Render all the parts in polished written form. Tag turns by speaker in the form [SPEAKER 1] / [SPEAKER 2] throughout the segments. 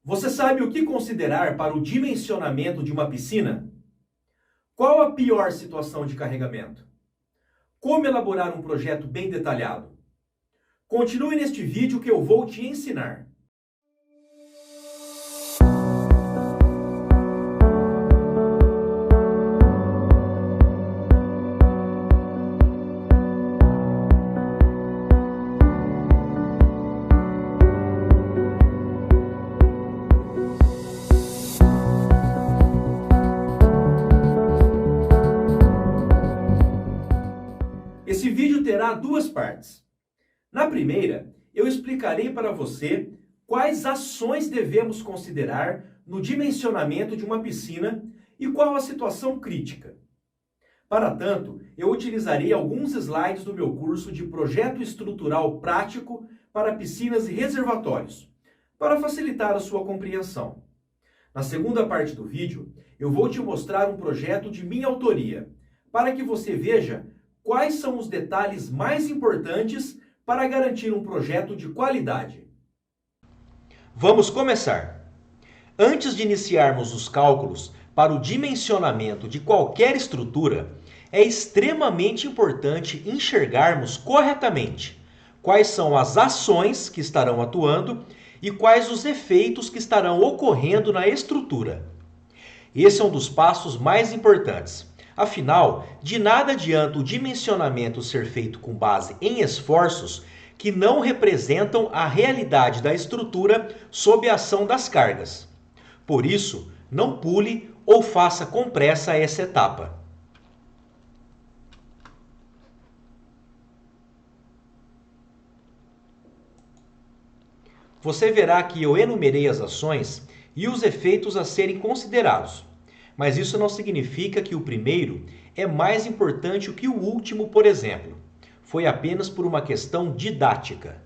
[SPEAKER 1] Você sabe o que considerar para o dimensionamento de uma piscina? Qual a pior situação de carregamento? Como elaborar um projeto bem detalhado? Continue neste vídeo que eu vou te ensinar. Esse vídeo terá duas partes. Na primeira, eu explicarei para você quais ações devemos considerar no dimensionamento de uma piscina e qual a situação crítica. Para tanto, eu utilizarei alguns slides do meu curso de Projeto Estrutural Prático para Piscinas e Reservatórios, para facilitar a sua compreensão. Na segunda parte do vídeo, eu vou te mostrar um projeto de minha autoria, para que você veja quais são os detalhes mais importantes para garantir um projeto de qualidade. Vamos começar! Antes de iniciarmos os cálculos para o dimensionamento de qualquer estrutura, é extremamente importante enxergarmos corretamente quais são as ações que estarão atuando e quais os efeitos que estarão ocorrendo na estrutura. Esse é um dos passos mais importantes. Afinal, de nada adianta o dimensionamento ser feito com base em esforços que não representam a realidade da estrutura sob a ação das cargas. Por isso, não pule ou faça com pressa essa etapa. Você verá que eu enumerei as ações e os efeitos a serem considerados. Mas isso não significa que o primeiro é mais importante que o último, por exemplo. Foi apenas por uma questão didática.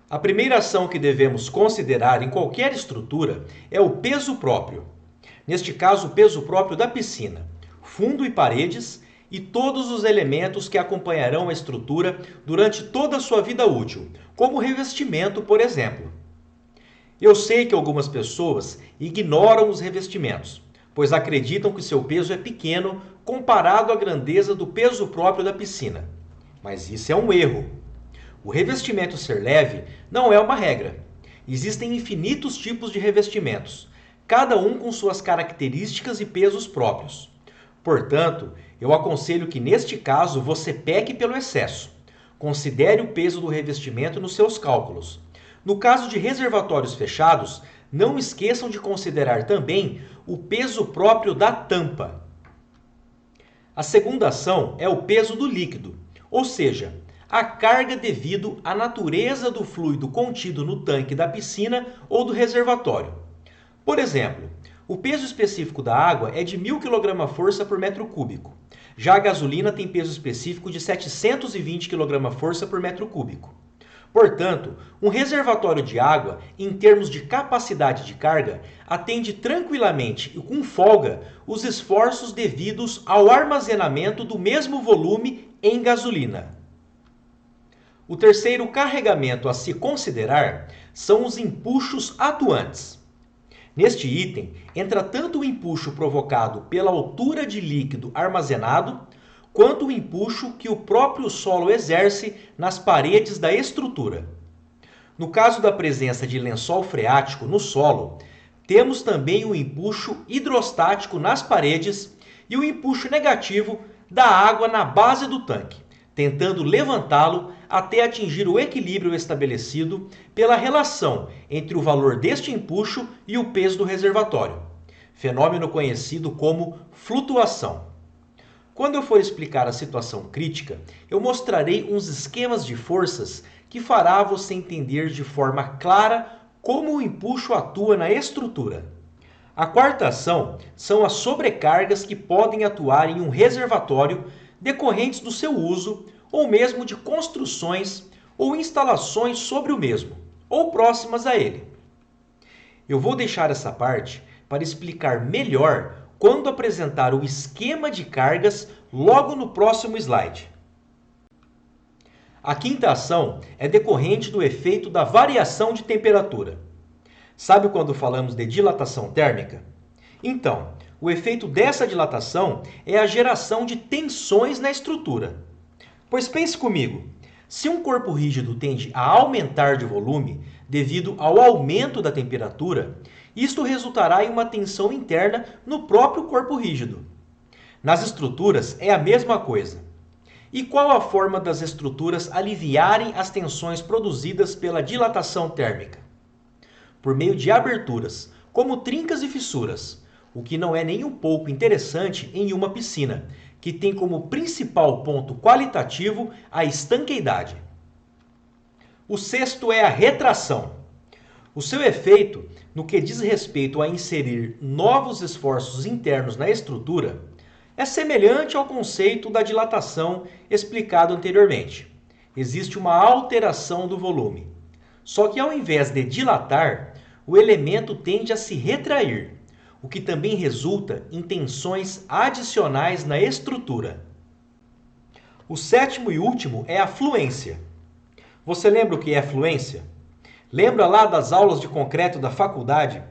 [SPEAKER 1] A primeira ação que devemos considerar em qualquer estrutura é o peso próprio. Neste caso, o peso próprio da piscina, fundo e paredes e todos os elementos que acompanharão a estrutura durante toda a sua vida útil, como o revestimento, por exemplo. Eu sei que algumas pessoas ignoram os revestimentos, pois acreditam que seu peso é pequeno comparado à grandeza do peso próprio da piscina. Mas isso é um erro. O revestimento ser leve não é uma regra. Existem infinitos tipos de revestimentos, cada um com suas características e pesos próprios. Portanto, eu aconselho que neste caso você peque pelo excesso. Considere o peso do revestimento nos seus cálculos. No caso de reservatórios fechados, não esqueçam de considerar também o peso próprio da tampa. A segunda ação é o peso do líquido, ou seja, a carga devido à natureza do fluido contido no tanque da piscina ou do reservatório. Por exemplo, o peso específico da água é de 1000 kgf por metro cúbico. Já a gasolina tem peso específico de 720 kgf por metro cúbico. Portanto, um reservatório de água, em termos de capacidade de carga, atende tranquilamente e com folga os esforços devidos ao armazenamento do mesmo volume em gasolina. O terceiro carregamento a se considerar são os empuxos atuantes. Neste item, entra tanto o empuxo provocado pela altura de líquido armazenado, quanto o empuxo que o próprio solo exerce nas paredes da estrutura. No caso da presença de lençol freático no solo, temos também o empuxo hidrostático nas paredes e o empuxo negativo da água na base do tanque, tentando levantá-lo até atingir o equilíbrio estabelecido pela relação entre o valor deste empuxo e o peso do reservatório, fenômeno conhecido como flutuação. Quando eu for explicar a situação crítica, eu mostrarei uns esquemas de forças que fará você entender de forma clara como o empuxo atua na estrutura. A quarta ação são as sobrecargas que podem atuar em um reservatório decorrentes do seu uso ou mesmo de construções ou instalações sobre o mesmo, ou próximas a ele. Eu vou deixar essa parte para explicar melhor quando apresentar o esquema de cargas logo no próximo slide. A quinta ação é decorrente do efeito da variação de temperatura. Sabe quando falamos de dilatação térmica? Então, o efeito dessa dilatação é a geração de tensões na estrutura. Pois pense comigo, se um corpo rígido tende a aumentar de volume devido ao aumento da temperatura, isto resultará em uma tensão interna no próprio corpo rígido. Nas estruturas é a mesma coisa. E qual a forma das estruturas aliviarem as tensões produzidas pela dilatação térmica? Por meio de aberturas, como trincas e fissuras, o que não é nem um pouco interessante em uma piscina, que tem como principal ponto qualitativo a estanqueidade. O sexto é a retração. O seu efeito, no que diz respeito a inserir novos esforços internos na estrutura, é semelhante ao conceito da dilatação explicado anteriormente. Existe uma alteração do volume. Só que ao invés de dilatar, o elemento tende a se retrair, o que também resulta em tensões adicionais na estrutura. O sétimo e último é a fluência. Você lembra o que é fluência? Lembra lá das aulas de concreto da faculdade,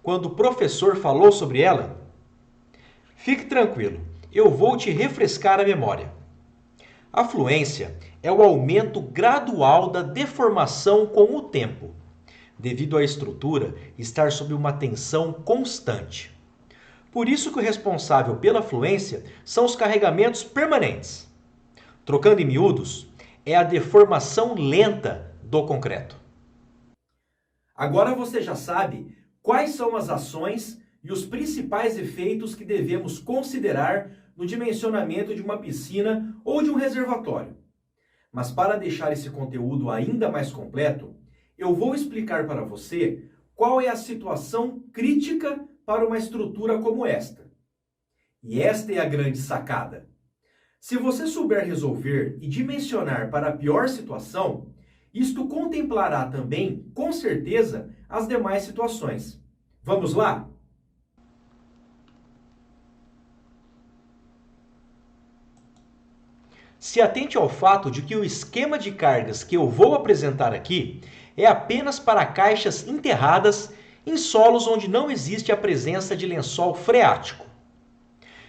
[SPEAKER 1] quando o professor falou sobre ela? Fique tranquilo, eu vou te refrescar a memória. A fluência é o aumento gradual da deformação com o tempo, devido à estrutura estar sob uma tensão constante. Por isso que o responsável pela fluência são os carregamentos permanentes. Trocando em miúdos, é a deformação lenta do concreto.
[SPEAKER 2] Agora você já sabe quais são as ações e os principais efeitos que devemos considerar no dimensionamento de uma piscina ou de um reservatório. Mas para deixar esse conteúdo ainda mais completo, eu vou explicar para você qual é a situação crítica para uma estrutura como esta. E esta é a grande sacada. Se você souber resolver e dimensionar para a pior situação, isto contemplará também, com certeza, as demais situações. Vamos lá?
[SPEAKER 1] Se atente ao fato de que o esquema de cargas que eu vou apresentar aqui é apenas para caixas enterradas em solos onde não existe a presença de lençol freático.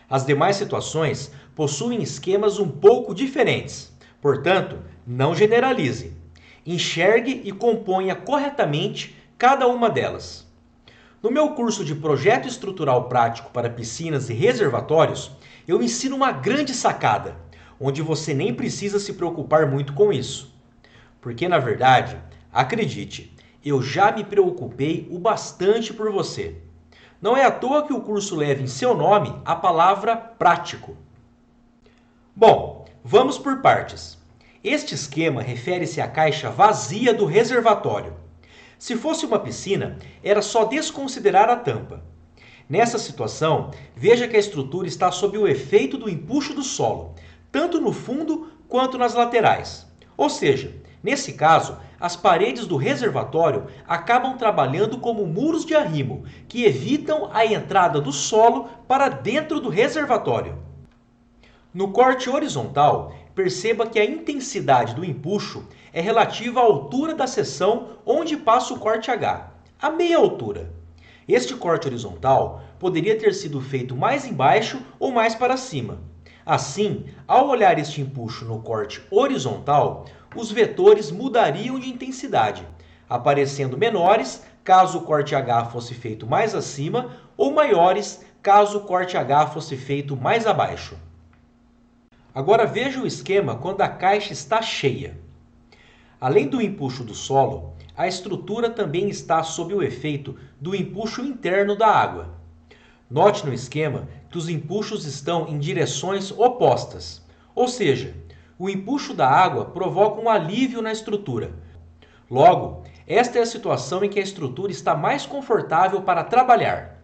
[SPEAKER 1] As demais situações possuem esquemas um pouco diferentes, portanto, não generalize. Enxergue e componha corretamente cada uma delas. No meu curso de Projeto Estrutural Prático para Piscinas e Reservatórios, eu ensino uma grande sacada, onde você nem precisa se preocupar muito com isso. Porque, na verdade, acredite, eu já me preocupei o bastante por você. Não é à toa que o curso leva em seu nome a palavra prático. Bom, vamos por partes. Este esquema refere-se à caixa vazia do reservatório. Se fosse uma piscina, era só desconsiderar a tampa. Nessa situação, veja que a estrutura está sob o efeito do empuxo do solo, tanto no fundo quanto nas laterais. Ou seja, nesse caso, as paredes do reservatório acabam trabalhando como muros de arrimo, que evitam a entrada do solo para dentro do reservatório. No corte horizontal, perceba que a intensidade do empuxo é relativa à altura da seção onde passa o corte H, a meia altura. Este corte horizontal poderia ter sido feito mais embaixo ou mais para cima. Assim, ao olhar este empuxo no corte horizontal, os vetores mudariam de intensidade, aparecendo menores caso o corte H fosse feito mais acima ou maiores caso o corte H fosse feito mais abaixo. Agora veja o esquema quando a caixa está cheia. Além do empuxo do solo, a estrutura também está sob o efeito do empuxo interno da água. Note no esquema que os empuxos estão em direções opostas, ou seja, o empuxo da água provoca um alívio na estrutura. Logo, esta é a situação em que a estrutura está mais confortável para trabalhar.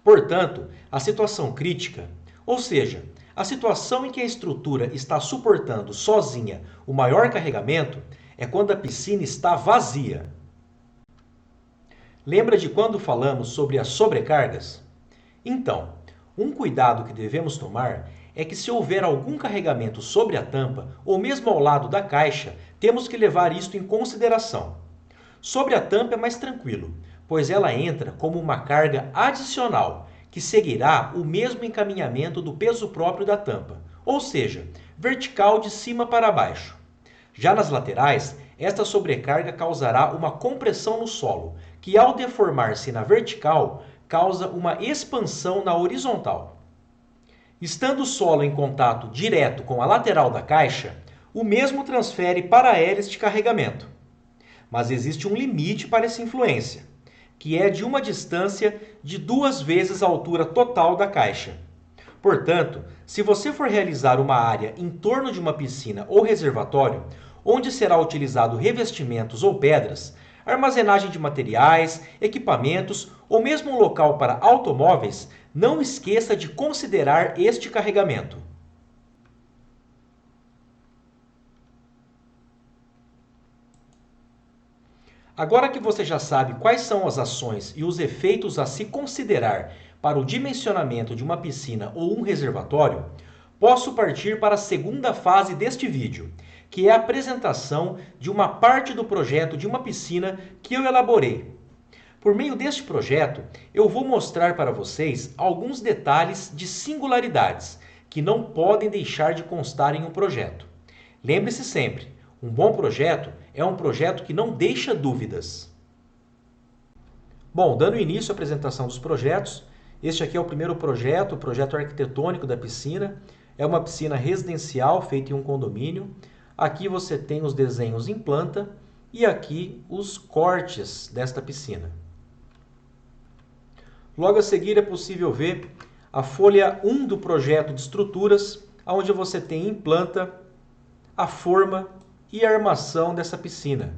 [SPEAKER 1] Portanto, a situação crítica, ou seja, a situação em que a estrutura está suportando sozinha o maior carregamento, é quando a piscina está vazia. Lembra de quando falamos sobre as sobrecargas? Então, um cuidado que devemos tomar é que se houver algum carregamento sobre a tampa ou mesmo ao lado da caixa, temos que levar isto em consideração. Sobre a tampa é mais tranquilo, pois ela entra como uma carga adicional, que seguirá o mesmo encaminhamento do peso próprio da tampa, ou seja, vertical de cima para baixo. Já nas laterais, esta sobrecarga causará uma compressão no solo, que ao deformar-se na vertical, causa uma expansão na horizontal. Estando o solo em contato direto com a lateral da caixa, o mesmo transfere para a hélice de carregamento. Mas existe um limite para essa influência, que é de uma distância de 2 vezes a altura total da caixa. Portanto, se você for realizar uma área em torno de uma piscina ou reservatório, onde será utilizado revestimentos ou pedras, armazenagem de materiais, equipamentos ou mesmo um local para automóveis, não esqueça de considerar este carregamento. Agora que você já sabe quais são as ações e os efeitos a se considerar para o dimensionamento de uma piscina ou um reservatório, posso partir para a segunda fase deste vídeo, que é a apresentação de uma parte do projeto de uma piscina que eu elaborei. Por meio deste projeto, eu vou mostrar para vocês alguns detalhes de singularidades que não podem deixar de constar em um projeto. Lembre-se sempre, um bom projeto é um projeto que não deixa dúvidas. Bom, dando início à apresentação dos projetos, este aqui é o primeiro projeto, o projeto arquitetônico da piscina. É uma piscina residencial feita em um condomínio. Aqui você tem os desenhos em planta e aqui os cortes desta piscina. Logo a seguir é possível ver a folha 1 do projeto de estruturas, onde você tem em planta a forma e a armação dessa piscina.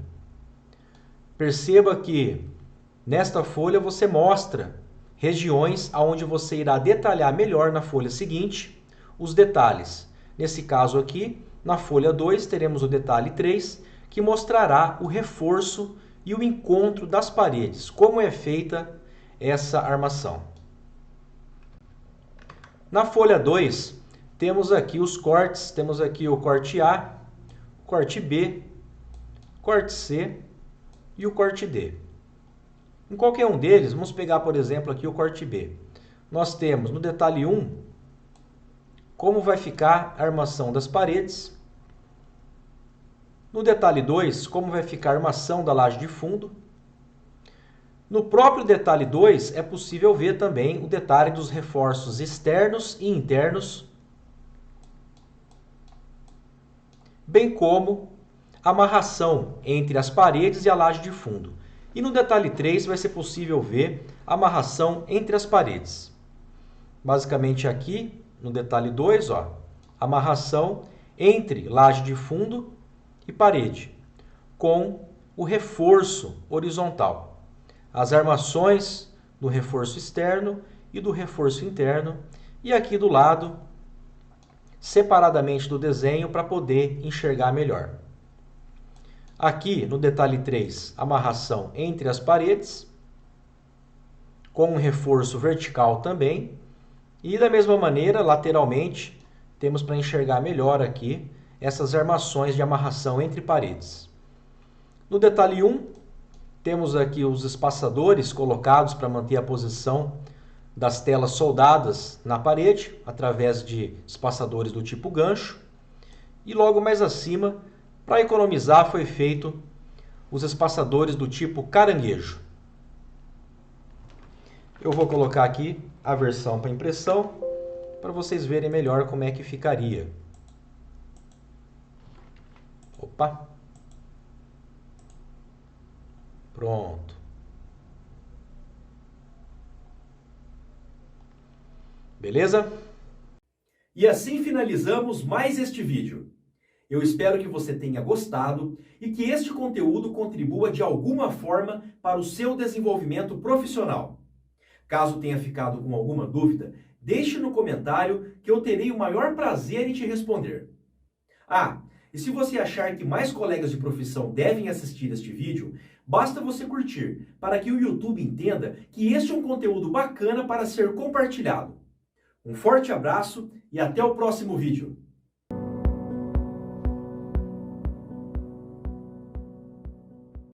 [SPEAKER 1] Perceba que nesta folha você mostra regiões onde você irá detalhar melhor na folha seguinte os detalhes. Nesse caso aqui, na folha 2, teremos o detalhe 3, que mostrará o reforço e o encontro das paredes, como é feita essa armação. Na folha 2, temos aqui os cortes, temos aqui o corte A, corte B, corte C e o corte D. Em qualquer um deles, vamos pegar, por exemplo, aqui o corte B. Nós temos no detalhe 1, como vai ficar a armação das paredes. No detalhe 2, como vai ficar a armação da laje de fundo. No próprio detalhe 2, é possível ver também o detalhe dos reforços externos e internos, bem como a amarração entre as paredes e a laje de fundo. E no detalhe 3 vai ser possível ver a amarração entre as paredes. Basicamente aqui, no detalhe 2, amarração entre laje de fundo e parede, com o reforço horizontal. As armações do reforço externo e do reforço interno. E aqui do lado, separadamente do desenho para poder enxergar melhor. Aqui no detalhe 3, amarração entre as paredes, com um reforço vertical também. E da mesma maneira, lateralmente, temos para enxergar melhor aqui essas armações de amarração entre paredes. No detalhe 1, temos aqui os espaçadores colocados para manter a posição das telas soldadas na parede, através de espaçadores do tipo gancho. E logo mais acima, para economizar, foi feito os espaçadores do tipo caranguejo. Eu vou colocar aqui a versão para impressão, para vocês verem melhor como é que ficaria. Opa! Pronto. Beleza?
[SPEAKER 2] E assim finalizamos mais este vídeo. Eu espero que você tenha gostado e que este conteúdo contribua de alguma forma para o seu desenvolvimento profissional. Caso tenha ficado com alguma dúvida, deixe no comentário que eu terei o maior prazer em te responder. E se você achar que mais colegas de profissão devem assistir este vídeo, basta você curtir, para que o YouTube entenda que este é um conteúdo bacana para ser compartilhado. Um forte abraço e até o próximo vídeo.